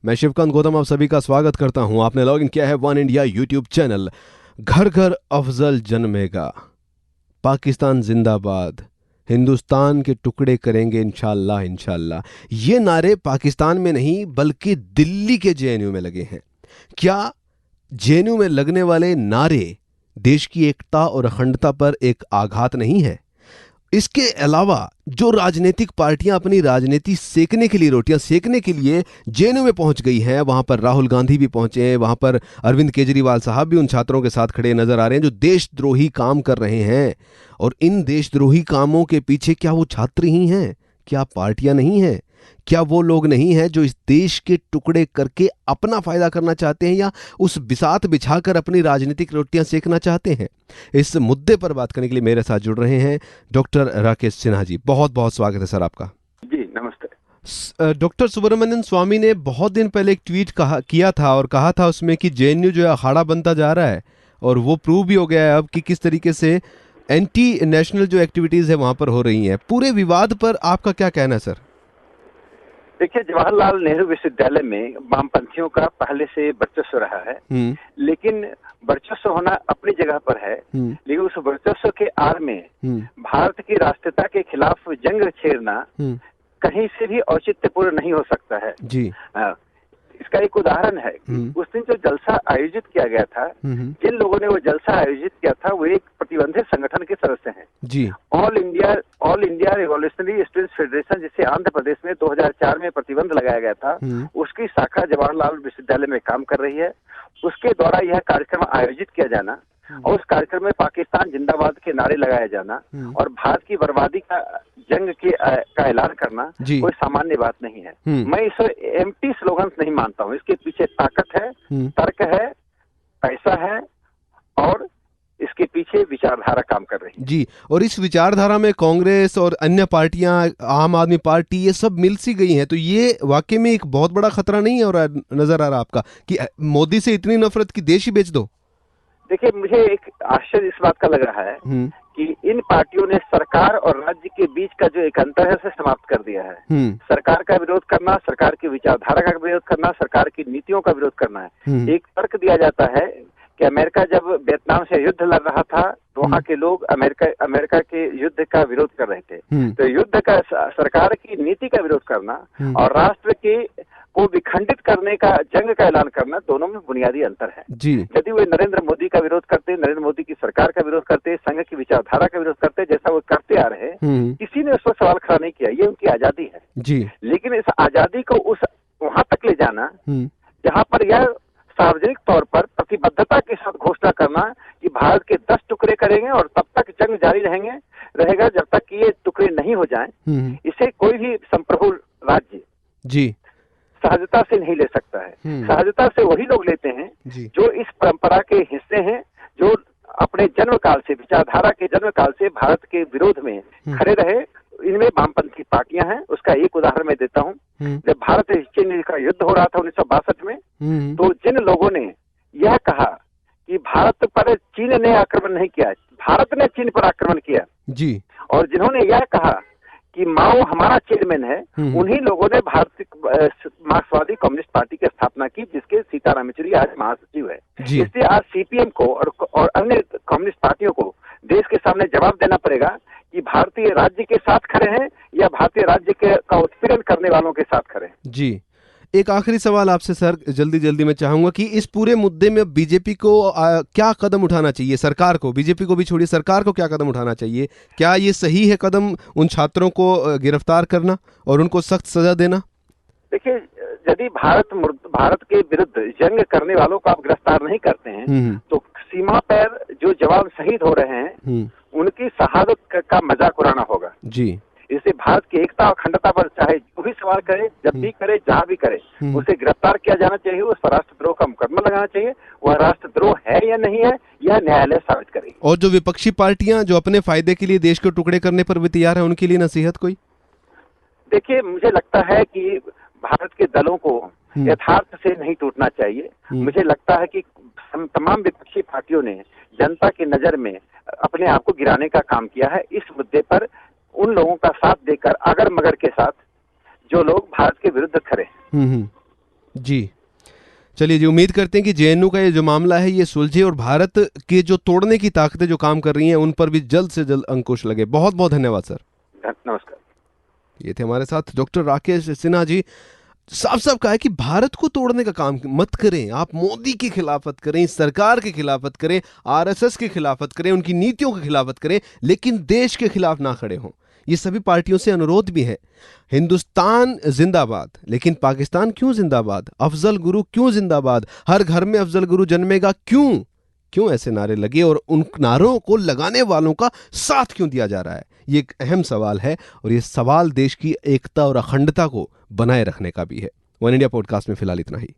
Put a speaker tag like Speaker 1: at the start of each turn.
Speaker 1: मैं शिवकांत गौतम आप सभी का स्वागत करता हूं। आपने लॉग इन किया है वन इंडिया यूट्यूब चैनल। घर घर अफजल जन्मेगा, पाकिस्तान जिंदाबाद, हिंदुस्तान के टुकड़े करेंगे इंशाल्लाह इंशाल्लाह, ये नारे पाकिस्तान में नहीं बल्कि दिल्ली के जेएनयू में लगे हैं। क्या जेएनयू में लगने वाले नारे देश की एकता और अखंडता पर एक आघात नहीं है? इसके अलावा जो राजनीतिक पार्टियां अपनी राजनीति सेकने के लिए, रोटियां सेकने के लिए जेएनयू में पहुंच गई हैं, वहां पर राहुल गांधी भी पहुंचे हैं, वहां पर अरविंद केजरीवाल साहब भी उन छात्रों के साथ खड़े नजर आ रहे हैं जो देशद्रोही काम कर रहे हैं। और इन देशद्रोही कामों के पीछे क्या वो छात्र ही हैं? क्या पार्टियां नहीं हैं? क्या वो लोग नहीं हैं जो इस देश के टुकड़े करके अपना फायदा करना चाहते हैं या उस बिसात बिछाकर अपनी राजनीतिक रोटियां सेकना चाहते हैं? इस मुद्दे पर बात करने के लिए मेरे साथ जुड़ रहे हैं डॉक्टर राकेश सिन्हा जी। बहुत बहुत स्वागत है सर आपका।
Speaker 2: जी नमस्ते।
Speaker 1: डॉक्टर सुब्रमण्यम स्वामी ने बहुत दिन पहले एक ट्वीट किया था और कहा था उसमें कि जेएनयू जो है अखाड़ा बनता जा रहा है, और वो प्रूव भी हो गया है अब कि किस तरीके से एंटी नेशनल जो एक्टिविटीज है वहां पर हो रही हैं। पूरे विवाद पर आपका क्या कहना है सर?
Speaker 2: देखिए, जवाहरलाल नेहरू विश्वविद्यालय में वामपंथियों का पहले से वर्चस्व रहा है, लेकिन वर्चस्व होना अपनी जगह पर है, लेकिन उस वर्चस्व के आड़ में भारत की राष्ट्रीयता के खिलाफ जंग छेड़ना कहीं से भी औचित्यपूर्ण नहीं हो सकता है जी। इसका एक उदाहरण है कि उस दिन जो जलसा आयोजित किया गया था, जिन लोगों ने वो जलसा आयोजित किया था वो एक प्रतिबंधित संगठन के सदस्य हैं जी। All India revolutionary students federation, जिसे आंध्र प्रदेश में 2004 में प्रतिबंध लगाया गया था, उसकी शाखा जवाहरलाल विश्वविद्यालय में काम कर रही है। उसके द्वारा यह कार्यक्रम आयोजित किया जाना और उस कार्यक्रम में पाकिस्तान जिंदाबाद के नारे लगाया जाना और भारत की बर्बादी का जंग का ऐलान करना कोई सामान्य बात नहीं है। मैं इसे एम्प्टी स्लोगन्स नहीं मानता हूँ। इसके पीछे ताकत है, तर्क है, पैसा है और इसके पीछे विचारधारा काम कर रही है जी।
Speaker 1: और इस विचारधारा में कांग्रेस और अन्य पार्टियां, आम आदमी पार्टी, ये सब मिल सी गई हैं, तो ये वाकई में एक बहुत बड़ा खतरा नहीं है और नजर आ रहा आपका कि मोदी से इतनी नफरत की देश ही बेच दो?
Speaker 2: देखिए, मुझे एक आश्चर्य इस बात का लग रहा है कि इन पार्टियों ने सरकार और राज्य के बीच का जो एक अंतर है उसे समाप्त कर दिया है। सरकार का विरोध करना, सरकार की विचारधारा का विरोध करना, सरकार की नीतियों का विरोध करना है। एक तर्क दिया जाता है कि अमेरिका जब वियतनाम से युद्ध लड़ रहा था तो वहाँ के लोग अमेरिका के युद्ध का विरोध कर रहे थे। तो युद्ध का, सरकार की नीति का विरोध करना और राष्ट्र के को विखंडित करने का, जंग का ऐलान करना, दोनों में बुनियादी अंतर है जी। यदि वे नरेंद्र मोदी का विरोध करते, नरेंद्र मोदी की सरकार का विरोध करते, संघ की विचारधारा का विरोध करते, जैसा वो करते आ रहे हैं, किसी ने उस पर सवाल खड़ा नहीं किया। ये उनकी आजादी है जी। लेकिन इस आजादी को वहां तक ले जाना जहां पर यह सार्वजनिक तौर पर प्रतिबद्धता के साथ घोषणा करना कि भारत के 10 टुकड़े करेंगे और तब तक जंग जारी रहेगा जब तक कि ये टुकड़े नहीं हो जाएं, इसे कोई भी संप्रभु राज्य जी सहजता से नहीं ले सकता है। सहजता से वही लोग लेते हैं जो इस परंपरा के हिस्से हैं, जो अपने जन्म काल से, विचारधारा के जन्म काल से भारत के विरोध में खड़े रहे। इनमें वामपंथी पार्टियां हैं। उसका एक उदाहरण मैं देता हूं। जब भारत चीन का युद्ध हो रहा था 1962 में, तो जिन लोगों ने यह कहा कि भारत पर चीन ने आक्रमण नहीं किया, भारत ने चीन पर आक्रमण किया जी, और जिन्होंने यह कहा कि माओ हमारा चेयरमैन है, उन्हीं लोगों ने भारतीय मार्क्सवादी कम्युनिस्ट पार्टी की स्थापना की, जिसके सीताराम येचुरी आज महासचिव है। इसलिए आज सीपीएम को और अन्य कम्युनिस्ट पार्टियों को देश के सामने जवाब देना पड़ेगा कि भारतीय राज्य के साथ खड़े हैं या भारतीय राज्य का उत्पीड़न करने वालों के साथ खड़े हैं
Speaker 1: जी। एक आखिरी सवाल आपसे सर, जल्दी मैं चाहूंगा कि इस पूरे मुद्दे में बीजेपी को क्या कदम उठाना चाहिए? सरकार को, बीजेपी को भी छोड़िए, सरकार को क्या कदम उठाना चाहिए? क्या ये सही है कदम उन छात्रों को गिरफ्तार करना और उनको सख्त सजा देना?
Speaker 2: देखिए, यदि भारत के विरुद्ध जंग करने वालों को आप गिरफ्तार नहीं करते हैं तो सीमा पर जो जवान शहीद हो रहे हैं उनकी शहादत का मजाक उड़ाना होगा जी। इससे भारत की एकता और अखंडता पर चाहे जो भी सवाल करे, जब भी करे, जहां भी करे, उसे गिरफ्तार किया जाना चाहिए, उस पर राष्ट्रद्रोह का मुकदमा लगाना चाहिए। वह राष्ट्रद्रोह है या नहीं है, यह न्यायालय साबित करेगी।
Speaker 1: और जो विपक्षी पार्टियां जो अपने फायदे के लिए देश को टुकड़े करने पर भी तैयार है, उनके लिए नसीहत कोई?
Speaker 2: देखिए, मुझे लगता है कि भारत के दलों को यथार्थ से नहीं टूटना चाहिए। मुझे लगता है कि तमाम विपक्षी पार्टियों ने जनता की नजर में अपने आप को गिराने का काम किया है। इस मुद्दे पर उन लोगों का साथ देकर, अगर मगर के साथ, जो लोग भारत के विरुद्ध खड़े हैं।
Speaker 1: जी, चलिए जी, उम्मीद करते हैं कि जेएनयू का ये जो मामला है ये सुलझे और भारत के जो तोड़ने की ताकतें जो काम कर रही हैं उन पर भी जल्द से जल्द अंकुश लगे। बहुत बहुत धन्यवाद सर।
Speaker 2: नमस्कार।
Speaker 1: ये थे हमारे साथ डॉक्टर राकेश सिन्हा जी। साफ साफ कहा है कि भारत को तोड़ने का काम मत करें, आप मोदी की खिलाफत करें, सरकार की खिलाफत करें, आरएसएस की खिलाफत करें, उनकी नीतियों की खिलाफत करें, लेकिन देश के खिलाफ ना खड़े हों। ये सभी पार्टियों से अनुरोध भी है। हिंदुस्तान जिंदाबाद, लेकिन पाकिस्तान क्यों जिंदाबाद? अफजल गुरु क्यों जिंदाबाद? हर घर में अफजल गुरु जन्मेगा क्यों? क्यों ऐसे नारे लगे और उन नारों को लगाने वालों का साथ क्यों दिया जा रहा है? ये एक अहम सवाल है और ये सवाल देश की एकता और अखंडता को बनाए रखने का भी है। वन इंडिया पॉडकास्ट में फिलहाल इतना ही।